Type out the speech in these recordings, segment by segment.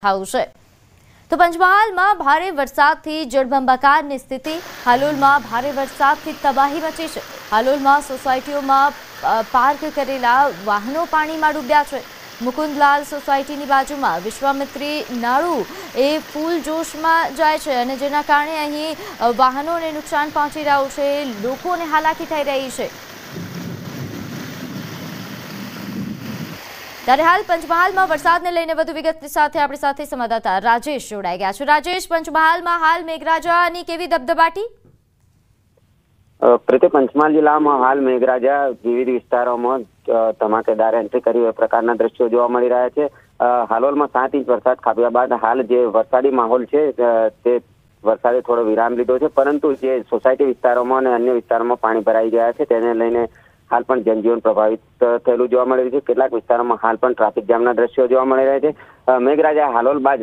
થયું છે। તો પંચમહાલમાં ભારે વરસાદથી જળબંબાકારની સ્થિતિ। હાલોલમાં ભારે વરસાદથી તબાહી મચી છે। હાલોલમાં સોસાયટીઓમાં પાર્ક કરેલા વાહનો પાણીમાં ડૂબ્યા છે। મુકુંદલાલ સોસાયટીની બાજુમાં વિશ્વામિત્રી નાળું એ ફૂલ જોશમાં જાય છે અને જેના કારણે અહીં વાહનોને નુકસાન પહોંચી રહ્યું છે, લોકોને હાલાકી થઈ રહી છે। ત્યારે હાલ પંચમહાલમાં વરસાદને લઈને વધુ વિગત સાથે આપણી સાથે સંવાદદાતા રાજેશ જોડાઈ ગયા છે। રાજેશ, પંચમહાલમાં હાલ મેઘરાજાની કેવી ધબધબાટી? પ્રીતિ, પંચમહાલ જિલ્લામાં હાલ મેઘરાજા વિવિધ વિસ્તારોમાં ધમાકેદાર એન્ટ્રી કરી એ પ્રકારના દ્રશ્યો જોવા મળી રહ્યા છે। હાલોલમાં 7 ઇંચ વરસાદ ખાબક્યા બાદ હાલ જે વરસાદી માહોલ છે તે વરસાદે થોડો વિરામ લીધો છે, પરંતુ જે સોસાયટી વિસ્તારોમાં અને અન્ય વિસ્તારોમાં પાણી ભરાઈ ગયા છે તેને લઈને હાલ પણ જનજીવન પ્રભાવિત થયેલું જોવા મળી રહ્યું છે। કેટલાક વિસ્તારોમાં હાલ પણ ટ્રાફિક જામના દ્રશ્યો જોવા મળી રહ્યા છે। મેઘરાજા હાલોલ બાદ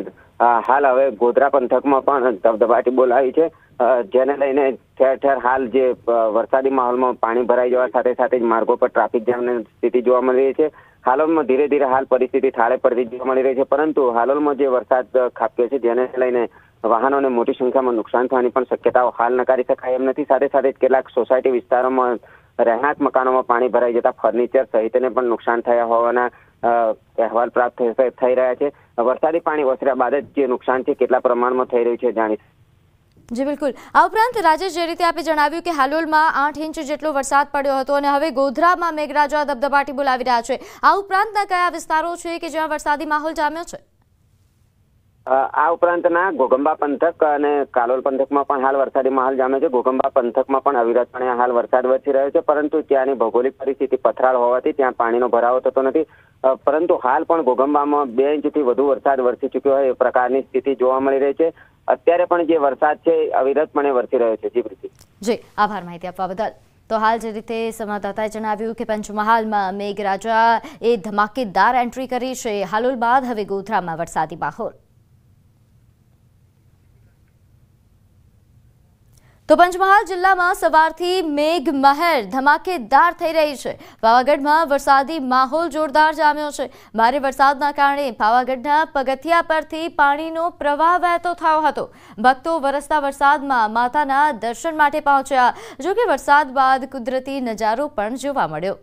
હાલ હવે ગોધરા પંથકમાં પણ ધબધબાટી બોલાવી છે, જેને લઈને ઠેર ઠેર હાલ જે વરસાદી માહોલમાં પાણી ભરાઈ જવા સાથે સાથે જ માર્ગો પર ટ્રાફિક જામની સ્થિતિ જોવા મળી રહી છે। હાલોલમાં ધીરે ધીરે હાલ પરિસ્થિતિ થાળે પડતી જોવા મળી રહી છે, પરંતુ હાલોલમાં જે વરસાદ ખાબક્યો છે જેને લઈને વાહનોને મોટી સંખ્યામાં નુકસાન થવાની પણ શક્યતાઓ હાલ નકારી શકાય એમ નથી। સાથે સાથે કેટલાક સોસાયટી વિસ્તારોમાં રહેણાંક મકાનોમાં પાણી ભરાઈ જતા ફર્નિચર સહિતને પણ નુકસાન થયા હોવાના અહેવાલ પ્રાપ્ત થઈ રહ્યા છે। વરસાદી પાણી ઓસર્યા બાદ જ જે નુકસાન છે કેટલા પ્રમાણમાં થઈ રહ્યું છે જાણી। જી બિલકુલ। આ ઉપરાંત રાજેશ, જે રીતે આપે જણાવ્યું કે હાલોલમાં 8 ઇંચ જેટલો વરસાદ પડ્યો હતો અને હવે ગોધરામાં મેઘરાજા ધબધબાટી બોલાવી રહ્યા છે। આ ઉપરાંતના કયા વિસ્તારો છે કે જ્યાં વરસાદી માહોલ જામ્યો છે? આ ઉપરાંતના ઘોગંબા પંથક અને કાલોલ પંથકમાં પણ હાલ વરસાદી માહોલ જામ્યો છે। ઘોગંબા પંથકમાં પણ અવિરતપણે હાલ વરસાદ વરસી રહ્યો છે, પરંતુ ત્યાંની ભૌગોલિક પરિસ્થિતિ પથરાળ હોવાથી ત્યાં પાણીનો ભરાવો થતો નથી, પરંતુ હાલ પણ ઘોગંબામાં 2 ઇંચથી વધુ વરસાદ વરસી ચૂક્યો હોય એ પ્રકારની સ્થિતિ જોવા મળી રહી છે। અત્યારે પણ જે વરસાદ છે અવિરતપણે વરસી રહ્યો છે। જી પ્રીતિ। જી, આભાર માહિતી આપવા બદલ। તો હાલ જે રીતે સંવાદદાતાએ જણાવ્યું કે પંચમહાલમાં મેઘરાજા એ ધમાકેદાર એન્ટ્રી કરી છે। હાલોલ બાદ હવે ગોધરામાં વરસાદી માહોલ। તો પંચમહાલ જિલ્લામાં સવારથી મેઘ મહેર ધમાકેદાર થઈ રહી છે। પાવાગઢમાં વરસાદી માહોલ જોરદાર જામ્યો છે। ભારે વરસાદના કારણે પાવાગઢના પગથિયા પરથી પાણીનો પ્રવાહ વહેતો થયો હતો। ભક્તો વરસતા વરસાદમાં માતાના દર્શન માટે પહોંચ્યા, જો કે વરસાદ બાદ કુદરતી નજારો પણ જોવા મળ્યો।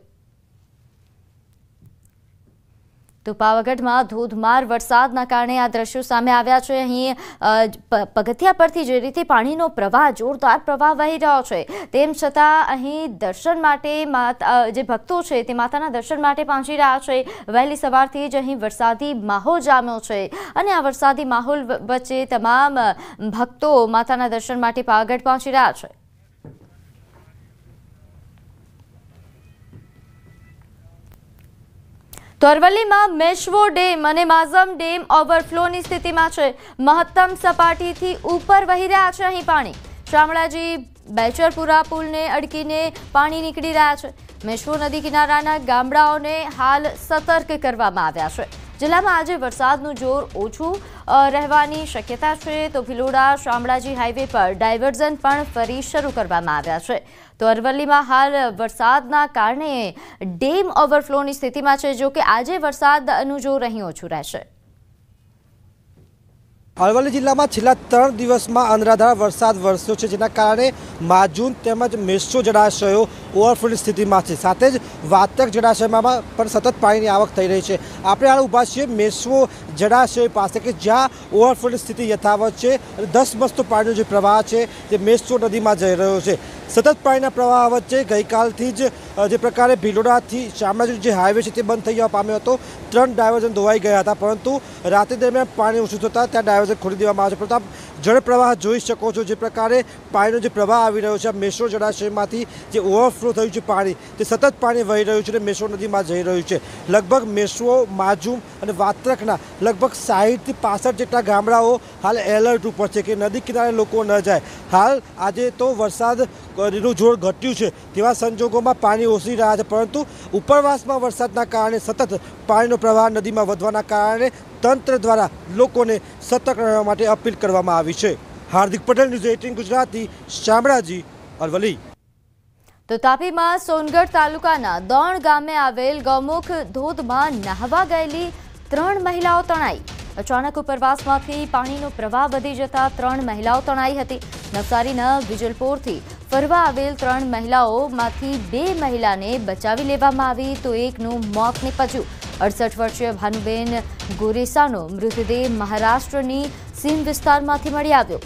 તો પાવાગઢમાં ધોધમાર વરસાદના કારણે આ દ્રશ્યો સામે આવ્યા છે। અહીં પગથિયા પરથી જે રીતે પાણીનો પ્રવાહ, જોરદાર પ્રવાહ વહી રહ્યો છે, તેમ છતાં અહીં દર્શન માટે જે ભક્તો છે તે માતાના દર્શન માટે પહોંચી રહ્યા છે। વહેલી સવારથી જ અહીં વરસાદી માહોલ જામ્યો છે અને આ વરસાદી માહોલ વચ્ચે તમામ ભક્તો માતાના દર્શન માટે પાવાગઢ પહોંચી રહ્યા છે। તો અરવલ્લીમાં મેશ્વો ડેમ અને માઝમ ડેમ ઓવરફ્લોની સ્થિતિમાં છે। મહત્તમ સપાટીથી ઉપર વહી રહ્યા છે અહીં પાણી। શામળાજી બેચરપુરા પુલને અડકીને પાણી નીકળી રહ્યા છે। મેશ્વો નદી કિનારાના ગામડાઓને હાલ સતર્ક કરવામાં આવ્યા છે। જિલ્લામાં આજે વરસાદનું જોર ઓછું રહેવાની શક્યતા છે, તો ભિલોડા શામળાજી હાઈવે પર ડાયવર્ઝન પણ ફરી શરૂ કરવામાં આવ્યા છે। તો અરવલ્લીમાં હાલ વરસાદના કારણે ડેમ ઓવરફ્લોની સ્થિતિમાં છે, જો કે આજે વરસાદનું જોર અહીં ઓછું રહેશે। અરવલ્લી જિલ્લામાં છેલ્લા 3 દિવસમાં અનરાધાર વરસાદ વરસ્યો છે, જેના કારણે માજૂન તેમજ મેશ્વો જળાશયો ઓવરફ્લોની સ્થિતિમાં છે। સાથે જ વાતક જળાશયમાં પણ સતત પાણીની આવક થઈ રહી છે। આપણે હાલ ઊભા છીએ મેશ્વો જળાશય પાસે કે જ્યાં ઓવરફ્લોની સ્થિતિ યથાવત છે અને ધસમસતો પાણીનો જે પ્રવાહ છે તે મેશ્વો નદીમાં જઈ રહ્યો છે। સતત પાણીના પ્રવાહ વચ્ચે ગઈકાલથી જ જે પ્રકારે ભિલોડાથી શામળાજી જે હાઈવે છે તે બંધ થઈ જવા પામ્યો હતો। 3 ડાયવર્ઝન ધોવાઈ ગયા હતા, પરંતુ રાત્રિ દરમિયાન પાણી ઓછું થતાં ત્યાં ડાયવર્ઝન ખોલી દેવામાં આવે છે। પરંતુ આપ જળ પ્રવાહ જોઈ શકો છો, જે પ્રકારે પાણીનો જે પ્રવાહ આવી રહ્યો છે। મેશ્વો જળાશયમાંથી જે ઓવરફ્લો થયું છે પાણી, તે સતત પાણી વહી રહ્યું છે અને મેશ્વો નદીમાં જઈ રહ્યું છે। લગભગ મેશ્વો, માજૂમ અને વાત્રકના લગભગ 60 થી 65 જેટલા ગામડાઓ હાલ એલર્ટ ઉપર છે કે નદી કિનારે લોકો ન જાય। હાલ આજે તો વરસાદ નું જોર ઘટ્યું છે, તેવા સંજોગોમાં પાણી ઓસરી રહ્યા છે, પરંતુ ઉપરવાસમાં વરસાદના કારણે સતત પાણીનો પ્રવાહ નદીમાં વધવાના કારણે તંત્ર દ્વારા લોકોને સતર્ક રહેવા માટે અપીલ કરવામાં આવી છે। હાર્દિક પટેલ, ન્યૂઝ 18 ગુજરાતી, શામળાજી, અરવલ્લી। તો તાપીમાં સોનગઢ તાલુકાના દોણ ગામે આવેલ ગૌમુખ ધોધમાં નહાવા ગયેલી 3 મહિલાઓ તણાઈ। અચાનક ઉપરવાસમાંથી પાણીનો પ્રવાહ વધી જતા 3 મહિલાઓ તણાઈ હતી. નવસારીના વિજલપોરથી ફરવા આવેલ 3 મહિલાઓમાંથી 2 મહિલાને બચાવી લેવામાં આવી તો એકનું મોત નીપજ્યું. 68 વર્ષીય ભાનુબેન ગોરેસાનો મૃતદેહ મહારાષ્ટ્રની સીમ વિસ્તારમાંથી મળી આવ્યો.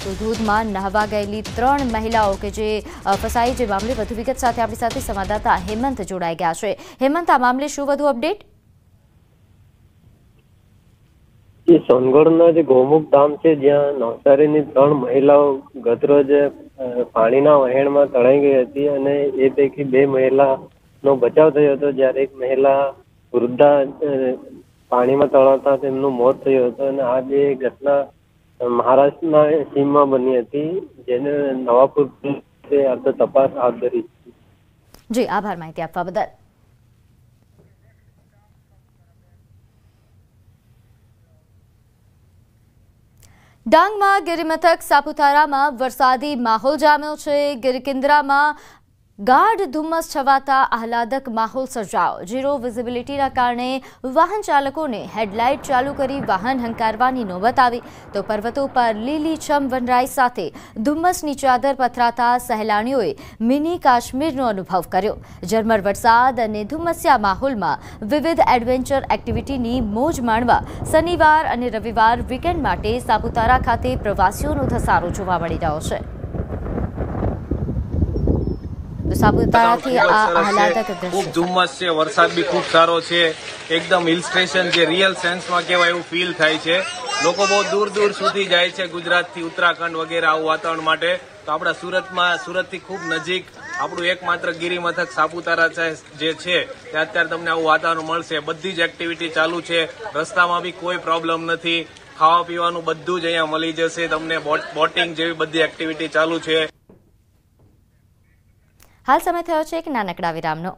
તો ધોધમાં નહાવા ગયેલી 3 મહિલાઓ કે જે ફસાઈ, જે મામલે વધુ વિગત સાથે આપણી સાથે સંવાદદાતા હેમંત જોડાઈ ગયા છે. હેમંત, આ મામલે શું વધુ અપડેટ? સોનગઢના જે ગૌમુખ ધામ છે, જ્યાં નવસારીની 3 મહિલાઓ ગતરોજ પાણીના વહેણમાં તણાઈ ગઈ હતી અને એ પૈકી 2 મહિલાનો બચાવ થયો હતો, જ્યારે એક મહિલા વૃદ્ધા પાણીમાં તણાતા તેમનું મોત થયું હતું. અને આ જે ઘટના મહારાષ્ટ્રના સીમમાં બની હતી, જેને નવાપુર પોલીસે તપાસ હાથ ધરી. જી, આભાર માહિતી આપવા બદલ. ડાંગમાં ગિરિમથક સાપુતારામાં વરસાદી માહોલ જામ્યો છે. ગિરકિન્દ્રામાં ગાઢ ધુમ્મસ છવાતા આહલાદક માહોલ સર્જાયો. ઝીરો વિઝિબિલિટીના કારણે વાહન ચાલકોને હેડલાઇટ ચાલુ કરી વાહન હંકારવાની નોબત આવી તો પર્વતો પર લીલીછમ વનરાઈ સાથે ધુમ્મસની ચાદર પથરાતા સહેલાણીઓએ મિની કાશ્મીરનો અનુભવ કર્યો. ઝરમર વરસાદ અને ધુમ્મસ્યા માહોલમાં વિવિધ એડવેન્ચર એક્ટિવિટીની મોજ માણવા શનિવાર અને રવિવાર વીકેન્ડ માટે સાપુતારા ખાતે પ્રવાસીઓનો ધસારો જોવા મળી રહ્યો છે. ખૂબ ધુમ્મસ છે, વરસાદ બી ખૂબ સારો છે, એકદમ હિલ સ્ટેશન જે રિયલ સેન્સમાં કહેવાય એવું ફીલ થાય છે. લોકો બહુ દૂર દૂર સુધી જાય છે, ગુજરાતથી ઉત્તરાખંડ વગેરે આવું વાતાવરણ માટે. તો આપણા સુરતથી ખૂબ નજીક આપણું એકમાત્ર ગિરિમથક સાપુતારા જે છે ત્યાં અત્યારે તમને આવું વાતાવરણ મળશે. બધી જ એક્ટિવિટી ચાલુ છે, રસ્તામાં બી કોઈ પ્રોબ્લેમ નથી, ખાવા પીવાનું બધું જ અહીંયા મળી જશે તમને. બોટિંગ જેવી બધી એક્ટિવિટી ચાલુ છે. હાલ સમય થયો છે એક નાનકડા વિરામનો.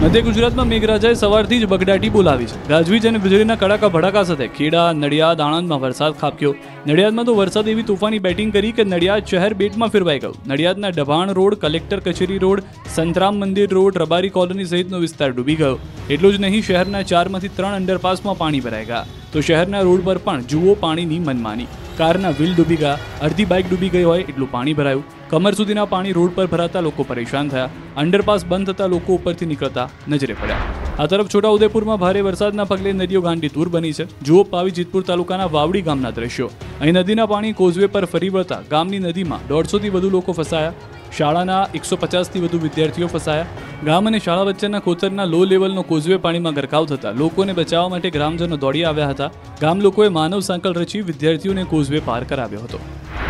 મધ્ય ગુજરાતમાં મેઘરાજાએ સવારથી જ બગડાટી બોલાવી છે. ગાજવીજ અને વીજળીના કડાકા ભડાકા સાથે ખેડા, નડિયાદ, આણંદમાં વરસાદ ખાબક્યો. નડિયાદમાં તો વરસાદ એવી તોફાની બેટિંગ કરી કે નડિયાદ શહેર બેટમાં ફેરવાઈ ગયું. નડિયાદના ડભાણ રોડ, કલેક્ટર કચેરી રોડ, સંતરામ મંદિર રોડ, રબારી કોલોની સહિતનો વિસ્તાર ડૂબી ગયો. એટલું જ નહીં, શહેરના 4માંથી 3 અંડરપાસમાં પાણી ભરાઈ ગયા. તો શહેરના રોડ પર પણ જુઓ પાણીની મનમાની. કારના વ્હીલ ડૂબી ગયા, અડધી બાઇક ડૂબી ગઈ હોય એટલું પાણી ભરાયું. કમર સુધીના પાણી રોડ પર ભરાતા લોકો પરેશાન થયા. અંડરપાસ બંધ થતા લોકો ઉપરથી નીકળતા નજરે પડ્યા. આ તરફ છોટાઉદેપુરમાં ભારે વરસાદના પગલે નદીઓ ગાંડીતુર બની છે. જુઓ પાવી જીતપુર તાલુકાના વાવડી ગામના દ્રશ્યો. અહીં નદીના પાણી કોઝવે પર ફરી વળતા ગામની નદીમાં 150થી વધુ લોકો ફસાયા. શાળાના 150થી વધુ વિદ્યાર્થીઓ ફસાયા. ગામ અને શાળા વચ્ચેના કોતરના લો લેવલનો કોઝવે પાણીમાં ગરકાવ થતા લોકોને બચાવવા માટે ગ્રામજનો દોડી આવ્યા હતા. ગામ લોકોએ માનવ સાંકળ રચી વિદ્યાર્થીઓને કોઝવે પાર કરાવ્યો હતો.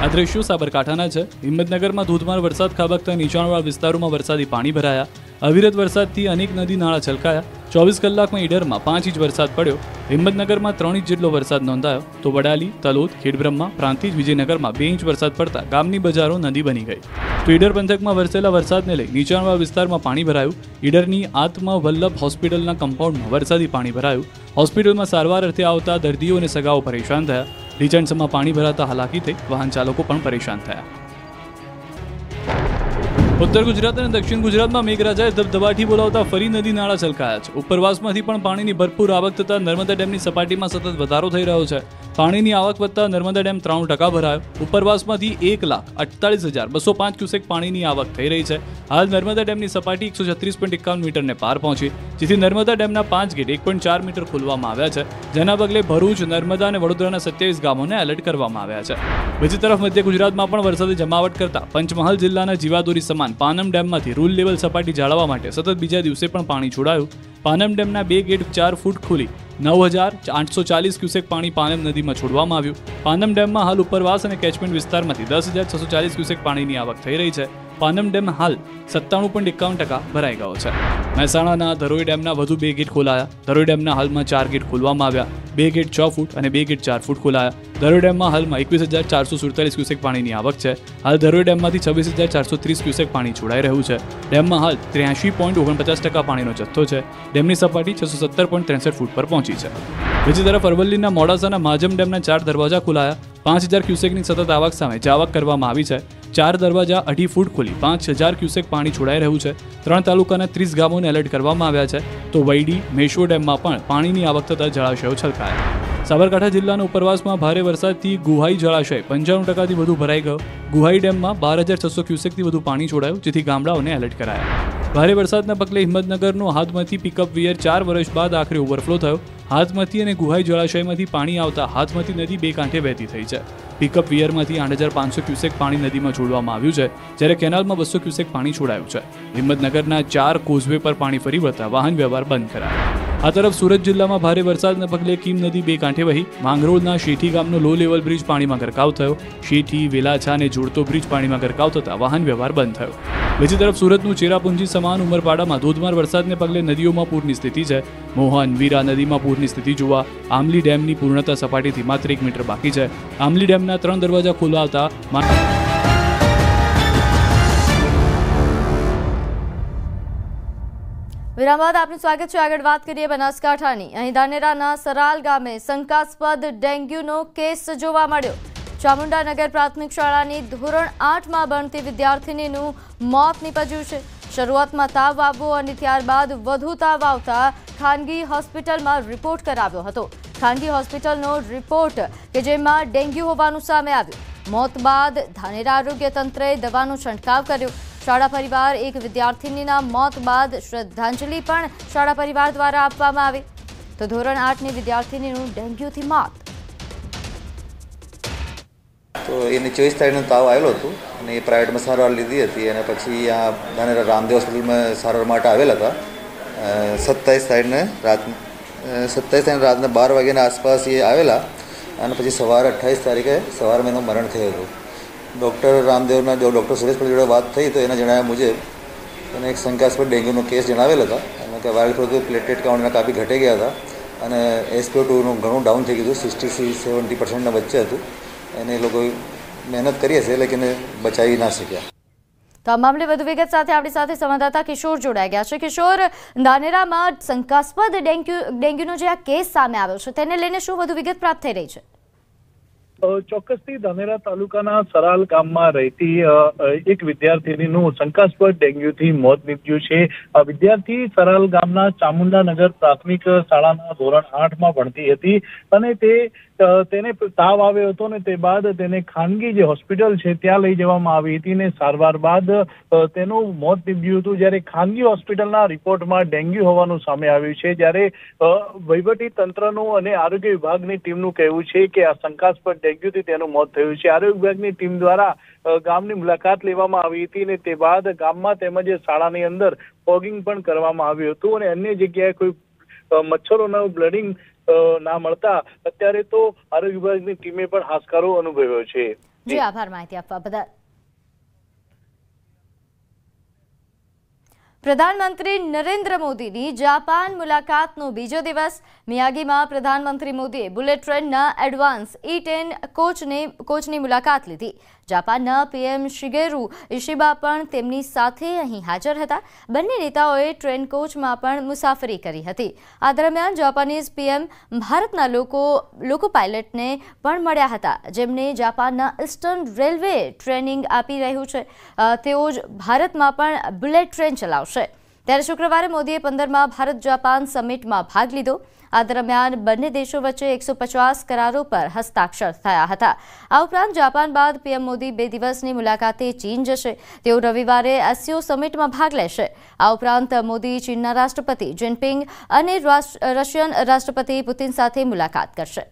આ દ્રશ્યો સાબરકાંઠાના છે. હિંમતનગરમાં ધોધમાર વરસાદ ખાબકતા નીચાણવાળા વિસ્તારોમાં વરસાદી પાણી ભરાયા. અવિરત વરસાદથી અનેક નદી નાળા છલકાયા. 24 કલાકમાં ઈડરમાં 5 ઇંચ વરસાદ પડ્યો. હિંમતનગરમાં 3 ઇંચ જેટલો વરસાદ નોંધાયો. તો વડાલી, તલોદ, ખેડબ્રહ્મા, પ્રાંતિજ, વિજયનગરમાં 2 ઇંચ વરસાદ પડતા ગામની બજારો નદી બની ગઈ. તો ઈડર પંથકમાં વરસેલા વરસાદને લઈ નીચાણવાળા વિસ્તારમાં પાણી ભરાયું. ઈડરની આત્મવલ્લભ હોસ્પિટલના કમ્પાઉન્ડમાં વરસાદી પાણી ભરાયું. હોસ્પિટલમાં સારવાર અર્થે આવતા દર્દીઓ અને સગાઓ પરેશાન થયા. રીચણસમાં પાણી ભરાતા હાલાકી થઈ વાહન ચાલકો પણ પરેશાન થયા. ઉત્તર ગુજરાત અને દક્ષિણ ગુજરાતમાં મેઘરાજાએ ધબધબાટી બોલાવતા ફરી નદી નાળા છલકાયા છે. ઉપરવાસમાંથી પણ પાણીની ભરપૂર આવક થતા નર્મદા ડેમની સપાટીમાં સતત વધારો થઈ રહ્યો છે. પાણીની આવક વધતા નર્મદા ડેમ 93% ભરાયો. ઉપરવાસમાંથી 1,48,205 ક્યુસેક પાણીની આવક થઈ રહી છે. હાલ નર્મદા ડેમની સપાટી 136.51 મીટરને પાર પહોંચી, જેથી નર્મદા ડેમના 5 ગેટ 1.4 મીટર ખોલવામાં આવ્યા છે. જેના પગલે ભરૂચ, નર્મદા અને વડોદરાના 27 ગામોને એલર્ટ કરવામાં આવ્યા છે. બીજી તરફ મધ્ય ગુજરાતમાં પણ વરસાદે જમાવટ કરતા પંચમહાલ જિલ્લાના જીવાદોરી સમાન પાનમ ડેમમાંથી રૂલ લેવલ સપાટી જાળવવા માટે સતત બીજા દિવસે પણ પાણી છોડાયું. પાનમ ડેમના 2 ગેટ 4 ફૂટ ખોલી 9,840 ક્યુસેક પાણી પાનમ નદીમાં છોડવામાં આવ્યું. પાનમ ડેમમાં હાલ ઉપરવાસ અને કેચમેન્ટ વિસ્તારમાંથી 10,640 ક્યુસેક પાણીની આવક થઈ રહી છે. પાનમ ડેમ હાલ 97.51% ભરાઈ ગયો છે. મહેસાણાના ધરોઈ ડેમના વધુ 2 ગેટ ખોલાયા. ધરોઈ ડેમના હાલમાં 4 ગેટ ખોલવામાં આવ્યા. 2 ગેટ 6 ફૂટ અને 2 ગેટ 4 ફૂટ ખોલાયા. ધરોઈ ડેમમાં હાલમાં 21,447 ક્યુસેક પાણીની આવક છે. હાલ ધરોઈ ડેમમાંથી 26,430 ક્યુસેક પાણી છોડાઈ રહ્યું છે. ડેમમાં હાલ 83.49% પાણીનો જથ્થો છે. ડેમની સપાટી 670.63 ફૂટ પર પહોંચી છે. બીજી તરફ અરવલ્લીના મોડાસાના માજમ ડેમના 4 દરવાજા ખોલાયા. 5,000 ક્યુસેકની સતત આવક સામે જાવક કરવામાં આવી છે. 4 દરવાજા 2.5 ફૂટ ખોલી 5000 ક્યુસેક પાણી છોડાઈ રહ્યું છે. 3 તાલુકાના 30 ગામોને એલર્ટ કરવામાં આવ્યા છે. તો વૈડી મેશ્વો ડેમમાં પણ પાણીની આવક થતાં જળાશયો છલકાયા. સાબરકાંઠા જિલ્લાના ઉપરવાસમાં ભારે વરસાદથી ગુહાઈ જળાશય 95% વધુ ભરાઈ ગયો. ગુહાઈ ડેમમાં 12600 ક્યુસેકથી વધુ પાણી છોડાયું, જેથી ગામડાઓને એલર્ટ કરાયા. ભારે વરસાદના પગલે હિંમતનગરનો હાથમતી પિકઅપ વિયર 4 વર્ષ બાદ આખરે ઓવરફ્લો થયો. હાથમતી અને ગુહાઈ જળાશયમાંથી પાણી આવતા હાથમતી નદી બે કાંઠે વહેતી થઈ છે. પિકઅપ વિયરમાંથી 8500 ક્યુસેક પાણી નદીમાં છોડવામાં આવ્યું છે, જ્યારે કેનાલમાં 200 ક્યુસેક પાણી છોડાયું છે. હિંમતનગરના 4 કોઝવે પર પાણી ફરી વળતા વાહન વ્યવહાર બંધ કરાયો. આ તરફ સુરત જિલ્લામાં ભારે વરસાદના પગલે કીમ નદી બે કાંઠે વહી. માંગરોળના શેઠી ગામનો લો લેવલ બ્રિજ પાણીમાં ગરકાવ થયો. શેઠી, વેલાછાને જોડતો બ્રિજ પાણીમાં ગરકાવ થતા વાહન વ્યવહાર બંધ થયો. બીજી તરફ સુરતનું ચેરાપુંજી સમાન ઉમરપાડામાં ધોધમાર વરસાદને પગલે નદીઓમાં પૂરની સ્થિતિ છે. મોહન, વીરા નદીમાં પૂરની સ્થિતિ જોવા આમલી ડેમની પૂર્ણતા સપાટીથી માત્ર 1 મીટર બાકી છે. આમલી ડેમના 3 દરવાજા ખોલાવતા વિરામ બાદ આપનું સ્વાગત છે. આગળ વાત કરીએ બનાસકાંઠાની. અહીં ધાનેરાના સરાલ ગામે શંકાસ્પદ ડેન્ગ્યુનો કેસ જોવા મળ્યો. ચામુંડાનગર પ્રાથમિક શાળાની ધોરણ 8માં ભણતી વિદ્યાર્થિનીનું મોત નીપજ્યું છે. શરૂઆતમાં તાવ આવવો અને ત્યારબાદ વધુ તાવ આવતા ખાનગી હોસ્પિટલમાં રિપોર્ટ કરાવ્યો હતો. ખાનગી હોસ્પિટલનો રિપોર્ટ કે જેમાં ડેન્ગ્યુ હોવાનું સામે આવ્યું. મોત બાદ ધાનેરા આરોગ્ય તંત્રે દવાનો છંટકાવ કર્યો. શાળા પરિવાર એક વિદ્યાર્થિનીના મોત બાદ શ્રદ્ધાંજલિ પણ શાળા પરિવાર દ્વારા આપવામાં આવી. તો ધોરણ 8ની વિદ્યાર્થિનીનું ડેન્ગ્યુથી મોત. તો એને 24 તારીખનો તાવ આવેલો હતો અને એ પ્રાઇવેટમાં સારવાર લીધી હતી અને પછી આ ધાનેરા રામદેવ હોસ્પિટલમાં સારવાર માટે આવેલા હતા. 27 તારીખે રાતના 12 વાગ્યાના આસપાસ એ આવેલા અને પછી સવારે 28 તારીખે સવારમાં એનું મરણ થયું હતું. ડૉક્ટર રામદેવના ડૉક્ટર સુરેશ પટેલ જોડે વાત થઈ તો એના જણાવ્યા મુજબ એને એક શંકાસ્પદ ડેન્ગ્યુનો કેસ જણાવેલ હતા અને કે વાયરલ ફ્લૂ પ્લેટલેટ કાઉન્ટના કાફી ઘટી ગયા હતા અને SpO2નું ઘણું ડાઉન થઈ ગયું હતું. 60-70% વચ્ચે હતું. એને એ લોકોએ મહેનત કરી હશે એટલે એને બચાવી ના શક્યા. તો આ મામલે વધુ વિગત સાથે આપણી સાથે સંવાદદાતા કિશોર જોડાઈ ગયા છે. કિશોર, ધાનેરામાં શંકાસ્પદ ડેન્ગ્યુનો જે આ કેસ સામે આવ્યો છે તેને લઈને શું વધુ વિગત પ્રાપ્ત થઈ રહી છે? ચોક્કસથી ધાનેરા તાલુકાના સરાલ ગામમાં રહેતી એક વિદ્યાર્થીનીનું શંકાસ્પદ ડેન્ગ્યુથી મોત નીપજ્યું છે. આ વિદ્યાર્થી સરાલ ગામના ચામુંડાનગર પ્રાથમિક શાળાના ધોરણ 8માં ભણતી હતી અને તેને તાવ આવ્યો હતો ને તે બાદ તેને ખાનગી જે હોસ્પિટલ છે ત્યાં લઈ જવામાં આવી હતી ને સારવાર બાદ તેનું મોત નીપજ્યું હતું. જ્યારે ખાનગી હોસ્પિટલના રિપોર્ટમાં ડેન્ગ્યુ હોવાનું સામે આવ્યું છે. જ્યારે વહીવટી તંત્રનું અને આરોગ્ય વિભાગની ટીમનું કહેવું છે કે આ શંકાસ્પદ ડેન્ગ્યુથી તેનું મોત થયું છે. આરોગ્ય વિભાગની ટીમ દ્વારા ગામની મુલાકાત લેવામાં આવી હતી ને તે બાદ ગામમાં તેમજ શાળાની અંદર ફોગિંગ પણ કરવામાં આવ્યું હતું અને અન્ય જગ્યાએ કોઈ મચ્છરોના બ્લડિંગ ના મળતા અત્યારે તો આરોગ્ય વિભાગની ટીમે પણ હાશકારો અનુભવ્યો છે. જી આભાર માહિતી આપવા બદલ. પ્રધાનમંત્રી નરેન્દ્ર મોદીની જાપાન મુલાકાતનો બીજો દિવસ. મિયાગીમાં પ્રધાનમંત્રી મોદીએ બુલેટ ટ્રેનના એડવાન્સ E10 કોચની મુલાકાત લીધી. જાપાનના PM શિગેરુ ઇશિબા પણ તેમની સાથે અહીં હાજર હતા. બંને નેતાઓએ ટ્રેન કોચમાં પણ મુસાફરી કરી હતી. આ દરમિયાન જાપાનીઝ PM ભારતના લોકો પાયલટને પણ મળ્યા હતા, જેમને જાપાનના ઇસ્ટર્ન રેલવે ટ્રેનિંગ આપી રહ્યું છે. તેઓ જ ભારતમાં પણ બુલેટ ટ્રેન ચલાવશે. ત્યારે શુક્રવારે મોદીએ 15મા ભારત જાપાન સમિટમાં ભાગ લીધો. આ દરમિયાન બંને દેશો વચ્ચે 150 કરારો પર હસ્તાક્ષર થયા હતા. આ ઉપરાંત જાપાન બાદ PM મોદી 2 દિવસની મુલાકાતે ચીન જશે. તેઓ રવિવારે SCO સમિટમાં ભાગ લેશે. આ ઉપરાંત મોદી ચીનના રાષ્ટ્રપતિ જિનપિંગ અને રશિયન રાષ્ટ્રપતિ પુતિન સાથે મુલાકાત કરશે.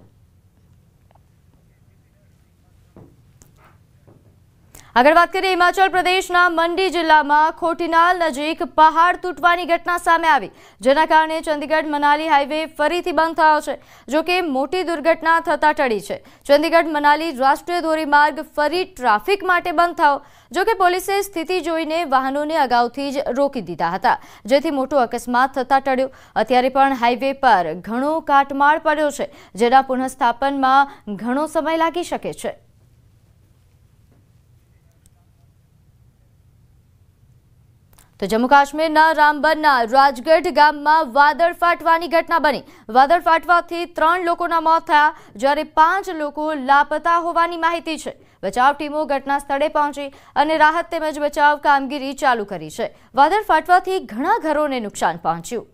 આગળ વાત કરીએ હિમાચલ પ્રદેશના મંડી જિલ્લામાં ખોટીનાલ નજીક પહાડ તૂટવાની ઘટના સામે આવી, જેના કારણે ચંદીગઢ મનાલી હાઈવે ફરીથી બંધ થયો છે. જોકે મોટી દુર્ઘટના થતા ટળી છે. ચંદીગઢ મનાલી રાષ્ટ્રીય ધોરીમાર્ગ ફરી ટ્રાફિક માટે બંધ થયો. જોકે પોલીસે સ્થિતિ જોઈને વાહનોને અગાઉથી જ રોકી દીધા હતા, જેથી મોટો અકસ્માત થતા ટળ્યો. અત્યારે પણ હાઈવે પર ઘણો કાટમાળ પડ્યો છે, જેના પુનઃસ્થાપનમાં ઘણો સમય લાગી શકે છે. તો જમ્મુ કાશ્મીરના રામબનના રાજગઢ ગામમાં વાદળ ફાટવાની ઘટના બની. વાદળ ફાટવાથી 3 લોકોના મોત થયા, જ્યારે 5 લોકો લાપતા હોવાની માહિતી છે. બચાવ ટીમો ઘટના સ્થળે પહોંચી અને રાહત તેમજ બચાવ કામગીરી ચાલુ કરી છે. વાદળ ફાટવાથી ઘણા ઘરોને નુકસાન પહોંચ્યું.